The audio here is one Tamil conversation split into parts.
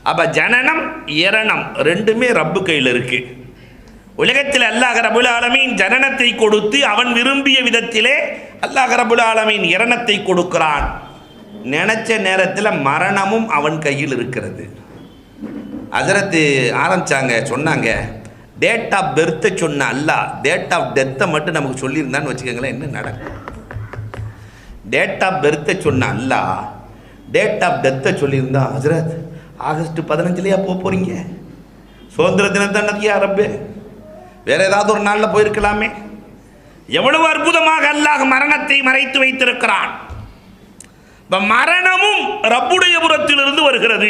அப்போ ஜனனம் இரணம் ரெண்டுமே ரப்பு கையில் இருக்கு. உலகத்தில் அல்லாஹ் ரப்புல் ஆலமீன் ஜனனத்தை கொடுத்து அவன் விரும்பிய விதத்திலே அல்லாஹ் ரப்புல் ஆலமீன் இரணத்தை கொடுக்கிறான். நினைச்ச நேரத்தில் மரணமும் அவன் கையில் இருக்கிறது. ஹஜ்ரத்து ஆரம்பிச்சாங்க, சொன்னாங்க, டேட் ஆஃப் பெர்த்தை சொன்ன அல்லாஹ் டேட் ஆஃப் டெத்தை மட்டும் நமக்கு சொல்லியிருந்தான்னு வச்சுக்கோங்களேன், என்ன நடக்கும்? டேட் ஆஃப் பெர்த்தை சொன்ன அல்லாஹ் டேட் ஆஃப் டெத்தை சொல்லியிருந்தா, ஹஜ்ரத் ஆகஸ்ட் 15 போகிறீங்க, சுதந்திர தினத்தன்னையா ரப்பே, வேற ஏதாவது ஒரு நாளில் போயிருக்கலாமே. எவ்வளவு அற்புதமாக அல்லாஹ் மரணத்தை மறைத்து வைத்திருக்கிறான். மரணமும் ரப்புடைய புறத்திலிருந்து வருகிறது.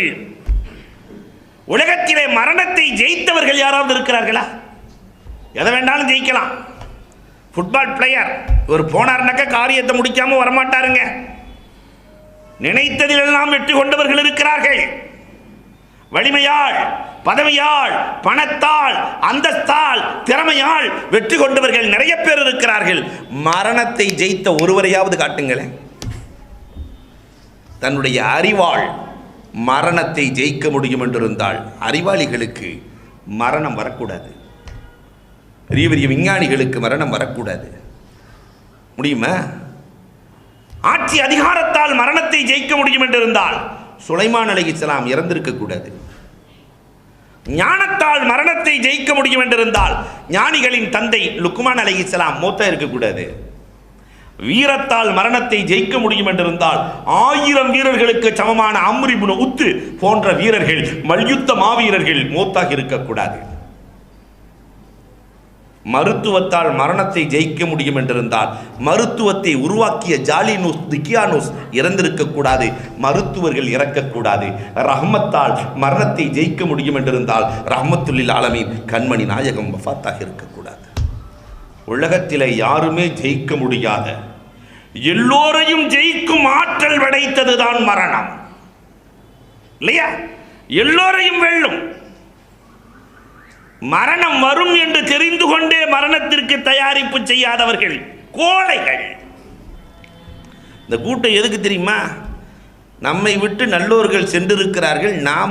உலகத்திலே மரணத்தை ஜெயித்தவர்கள் யாராவது இருக்கிறார்களா? எதை வேண்டாலும் ஜெயிக்கலாம். ஃபுட்பால் பிளேயர் ஒரு போனார்னாக்க காரியத்தை முடிக்காம வரமாட்டாருங்க. நினைத்ததிலெல்லாம் வெற்றி கொண்டவர்கள் இருக்கிறார்கள். வலிமையால், பதவியால், பணத்தால், அந்தஸ்தால், திறமையால் வெற்றி கொண்டவர்கள் நிறைய பேர் இருக்கிறார்கள். மரணத்தை ஜெயித்த ஒருவரையாவது காட்டுங்களேன். தன்னுடைய அறிவால் மரணத்தை ஜெயிக்க முடியும் என்றிருந்தால் அறிவாளிகளுக்கு மரணம் வரக்கூடாது. பெரிய பெரிய விஞ்ஞானிகளுக்கு மரணம் வரக்கூடாது. முடியுமா? ஆட்சி அதிகாரத்தால் மரணத்தை ஜெயிக்க முடியும் என்றிருந்தால் சுலைமான் அலைஹிஸ்ஸலாம் இறந்திருக்க கூடாது. ஞானத்தால் மரணத்தை ஜெயிக்க முடியும் என்றிருந்தால் ஞானிகளின் தந்தை லுக்மான் அலைஹிஸ்ஸலாம் மூத்தா இருக்கக்கூடாது. வீரத்தால் மரணத்தை ஜெயிக்க முடியும் என்றிருந்தால் 1000 வீரர்களுக்கு சமமான அம்ர் இப்னு உத் போன்ற வீரர்கள், மல்யுத்த மாவீரர்கள் மூத்தாக இருக்கக்கூடாது. மருத்துவத்தால் மரணத்தை ஜெயிக்க முடியும் என்றிருந்தால் மருத்துவத்தை உருவாக்கிய ஜாலினூஸ் திக்கியானூஸ் இறந்திருக்கக்கூடாது. மருத்துவர்கள் இறக்கக்கூடாது. ரஹ்மத்தால் மரணத்தை ஜெயிக்க முடியும் என்றிருந்தால் ரஹ்மத்துல்லில் ஆலமீன் கண்மணி நாயகம் வஃபாத்தாக இருக்கக்கூடாது. உலகத்திலே யாருமே ஜெயிக்க முடியாத, எல்லோரையும் ஜெயிக்கும் ஆற்றல் படைத்ததுதான் மரணம், இல்லையா? எல்லோரையும் வெல்லும். மரணம் வரும் என்று தெரிந்து கொண்டே மரணத்திற்கு தயாரிப்பு செய்யாதவர்கள் கோழைகள். இந்த கூட்டம் எதுக்கு தெரியுமா? நம்மை விட்டு நல்லோர்கள் சென்றிருக்கிறார்கள், நாம்